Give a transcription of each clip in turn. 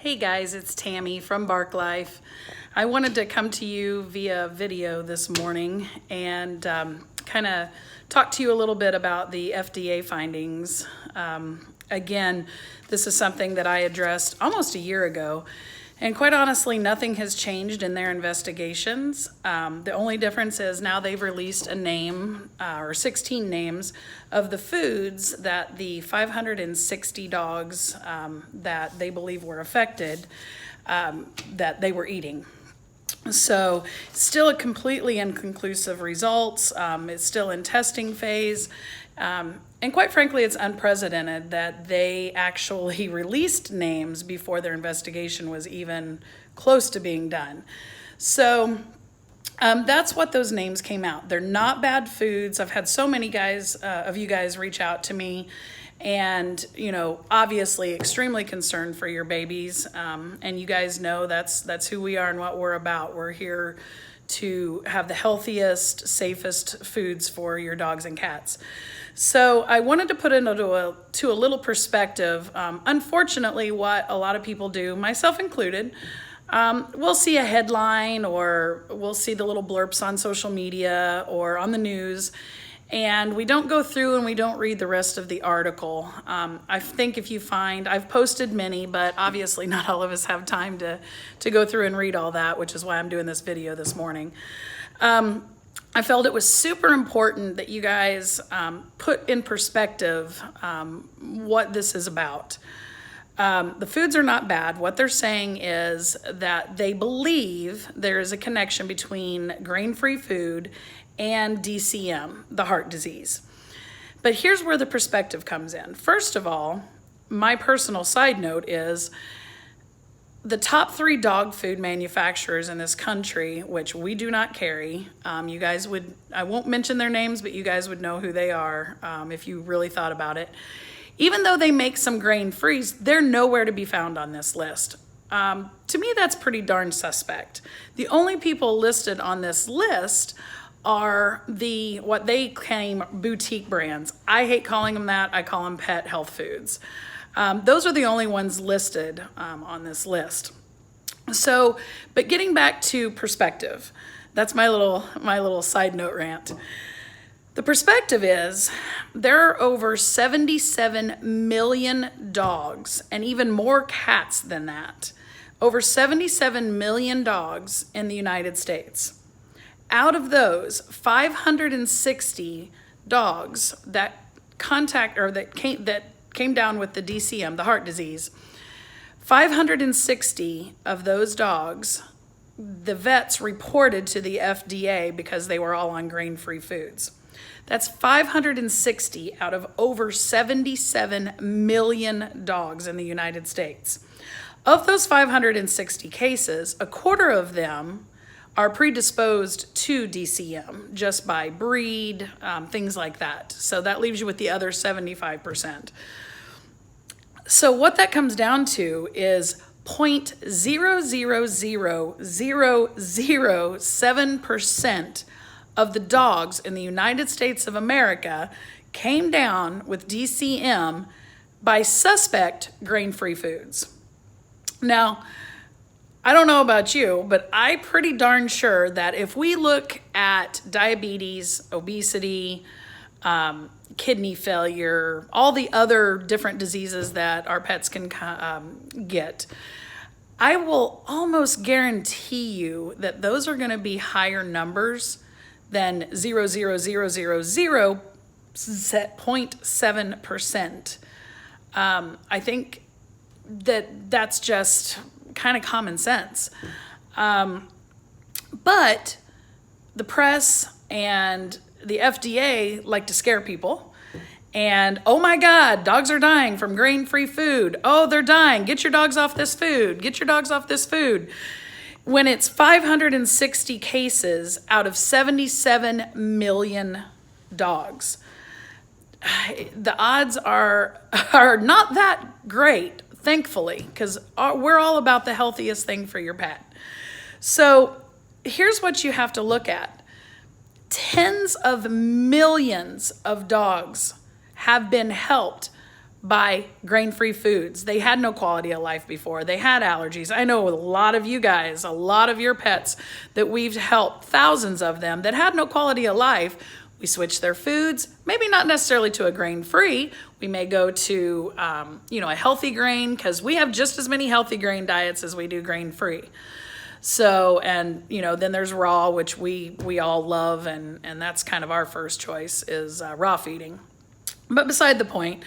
Hey guys, it's Tammy from Bark Life. I wanted to come to you via video this morning and kind of talk to you a little bit about the FDA findings. Again, this is something that I addressed almost a year ago, and quite honestly, nothing has changed in their investigations. The only difference is now they've released a name, or 16 names, of the foods that the 560 dogs that they believe were affected, that they were eating. So still a completely inconclusive results. It's still in testing phase. And quite frankly, it's unprecedented that they actually released names before their investigation was even close to being done. So that's what those names came out. They're not bad foods. I've had so many of you guys reach out to me and, obviously extremely concerned for your babies. And you guys know that's who we are and what we're about. We're here to have the healthiest, safest foods for your dogs and cats. So I wanted to put it into a little perspective. Unfortunately, what a lot of people do, myself included, we'll see a headline or we'll see the little blurbs on social media or on the news, and we don't go through and we don't read the rest of the article. I think if you find, I've posted many, but obviously not all of us have time to go through and read all that, which is why I'm doing this video this morning. I felt it was super important that you guys put in perspective what this is about. The foods are not bad. What they're saying is that they believe there is a connection between grain-free food and DCM, the heart disease. But here's where the perspective comes in. First of all, my personal side note is the top 3 dog food manufacturers in this country, which we do not carry, you guys would, I won't mention their names, but you guys would know who they are if you really thought about it. Even though they make some grain-free, they're nowhere to be found on this list. To me, that's pretty darn suspect. The only people listed on this list are what they claim boutique brands. I hate calling them that. I call them pet health foods. Those are the only ones listed on this list. So, but getting back to perspective, that's my little side note rant. The perspective is there are over 77 million dogs and even more cats than that. Over 77 million dogs in the United States. Out of those, 560 dogs that came down with the DCM, the heart disease, 560 of those dogs, the vets reported to the FDA because they were all on grain-free foods. That's 560 out of over 77 million dogs in the United States. Of those 560 cases, a quarter of them are predisposed to DCM just by breed, things like that. So that leaves you with the other 75%. So what that comes down to is 0.000007% of the dogs in the United States of America came down with DCM by suspect grain-free foods. Now, I don't know about you, but I'm pretty darn sure that if we look at diabetes, obesity, kidney failure, all the other different diseases that our pets can get, I will almost guarantee you that those are going to be higher numbers than 0.7%. I think that's just kind of common sense. But the press and the FDA like to scare people. And, oh my God, dogs are dying from grain-free food. Oh, they're dying. Get your dogs off this food. Get your dogs off this food. When it's 560 cases out of 77 million dogs, the odds are not that great, thankfully, because we're all about the healthiest thing for your pet. So here's what you have to look at. Tens of millions of dogs have been helped by grain-free foods. They had no quality of life before. They had allergies. I know a lot of you guys, a lot of your pets that we've helped, thousands of them that had no quality of life. We switch their foods, maybe not necessarily to a grain-free. We may go to, a healthy grain, because we have just as many healthy grain diets as we do grain-free. So, and, then there's raw, which we all love, and that's kind of our first choice is raw feeding. But beside the point,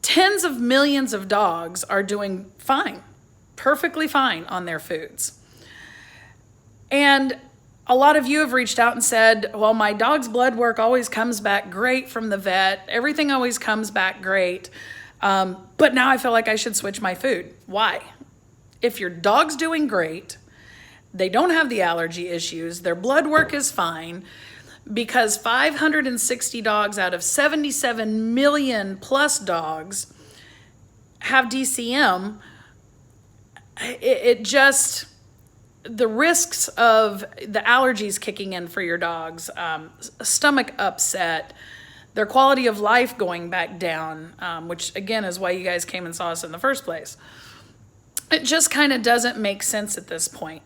tens of millions of dogs are doing fine, perfectly fine on their foods. And a lot of you have reached out and said, well, my dog's blood work always comes back great from the vet. Everything always comes back great. But now I feel like I should switch my food. Why? If your dog's doing great, they don't have the allergy issues, their blood work is fine, because 560 dogs out of 77 million plus dogs have DCM, the risks of the allergies kicking in for your dogs, stomach upset, their quality of life going back down, which again is why you guys came and saw us in the first place. It just kind of doesn't make sense at this point.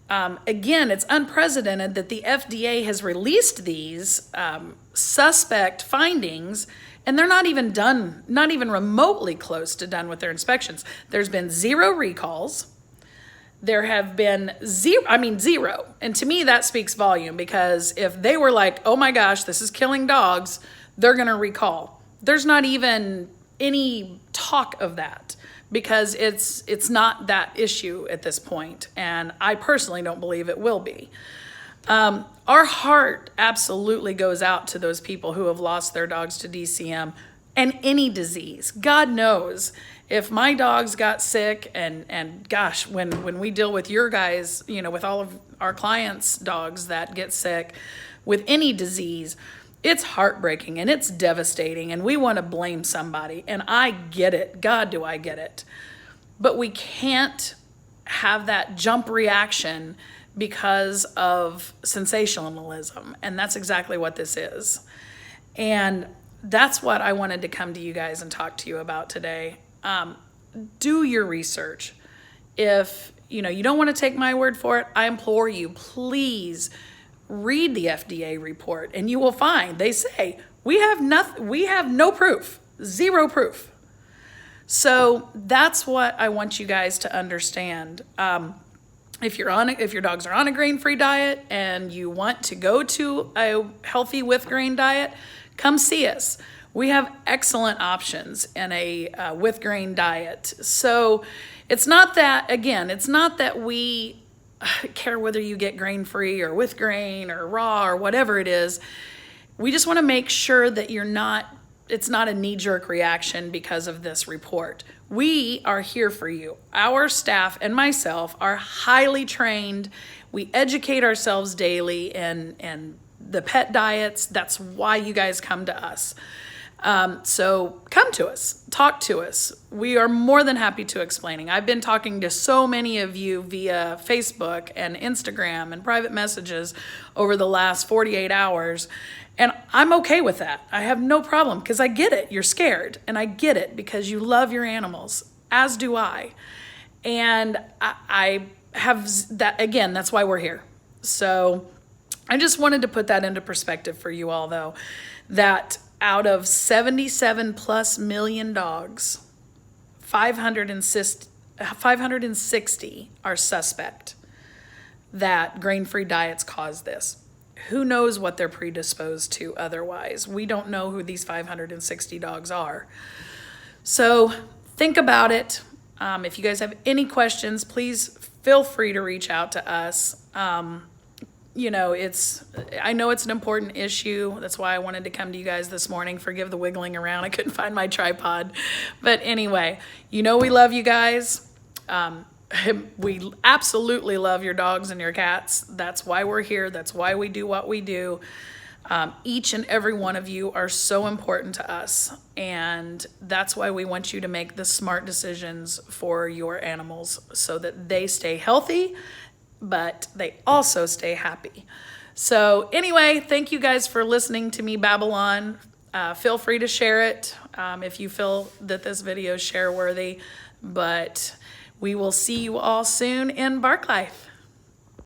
Again, it's unprecedented that the FDA has released these suspect findings, and they're not even done, not even remotely close to done with their inspections. There's been 0 recalls. There have been zero. And to me, that speaks volume, because if they were like, oh my gosh, this is killing dogs, they're going to recall. There's not even any talk of that, because it's not that issue at this point, and I personally don't believe it will be. Our heart absolutely goes out to those people who have lost their dogs to DCM and any disease. God knows if my dogs got sick, and gosh, when we deal with your guys, with all of our clients' dogs that get sick with any disease, it's heartbreaking and it's devastating, and we want to blame somebody. And I get it. God, do I get it. But we can't have that jump reaction because of sensationalism. And that's exactly what this is. And that's what I wanted to come to you guys and talk to you about today. Do your research. If you don't want to take my word for it, I implore you, please read the FDA report, and you will find they say we have no proof, 0 proof. So that's what I want you guys to understand. If your dogs are on a grain-free diet and you want to go to a healthy with grain diet, come see us. We have excellent options in a with grain diet. So it's not that we care whether you get grain-free or with grain or raw or whatever it is. We just want to make sure that it's not a knee-jerk reaction because of this report. We are here for you. Our staff and myself are highly trained. We educate ourselves daily in the pet diets. That's why you guys come to us. So come to us, talk to us. We are more than happy to explaining. I've been talking to so many of you via Facebook and Instagram and private messages over the last 48 hours. And I'm okay with that. I have no problem, because I get it. You're scared, and I get it because you love your animals, as do I. And I have that, again, that's why we're here. So I just wanted to put that into perspective for you all, though, that out of 77 plus million dogs, 560 are suspect that grain-free diets cause this. Who knows what they're predisposed to otherwise? We don't know who these 560 dogs are. So think about it. If you guys have any questions, please feel free to reach out to us. I know it's an important issue. That's why I wanted to come to you guys this morning. Forgive the wiggling around. I couldn't find my tripod. But anyway, we love you guys. We absolutely love your dogs and your cats. That's why we're here. That's why we do what we do. Each and every one of you are so important to us. And that's why we want you to make the smart decisions for your animals so that they stay healthy, but they also stay happy. So anyway, thank you guys for listening to me babble on. Feel free to share it if you feel that this video is share worthy, but we will see you all soon in Bark Life.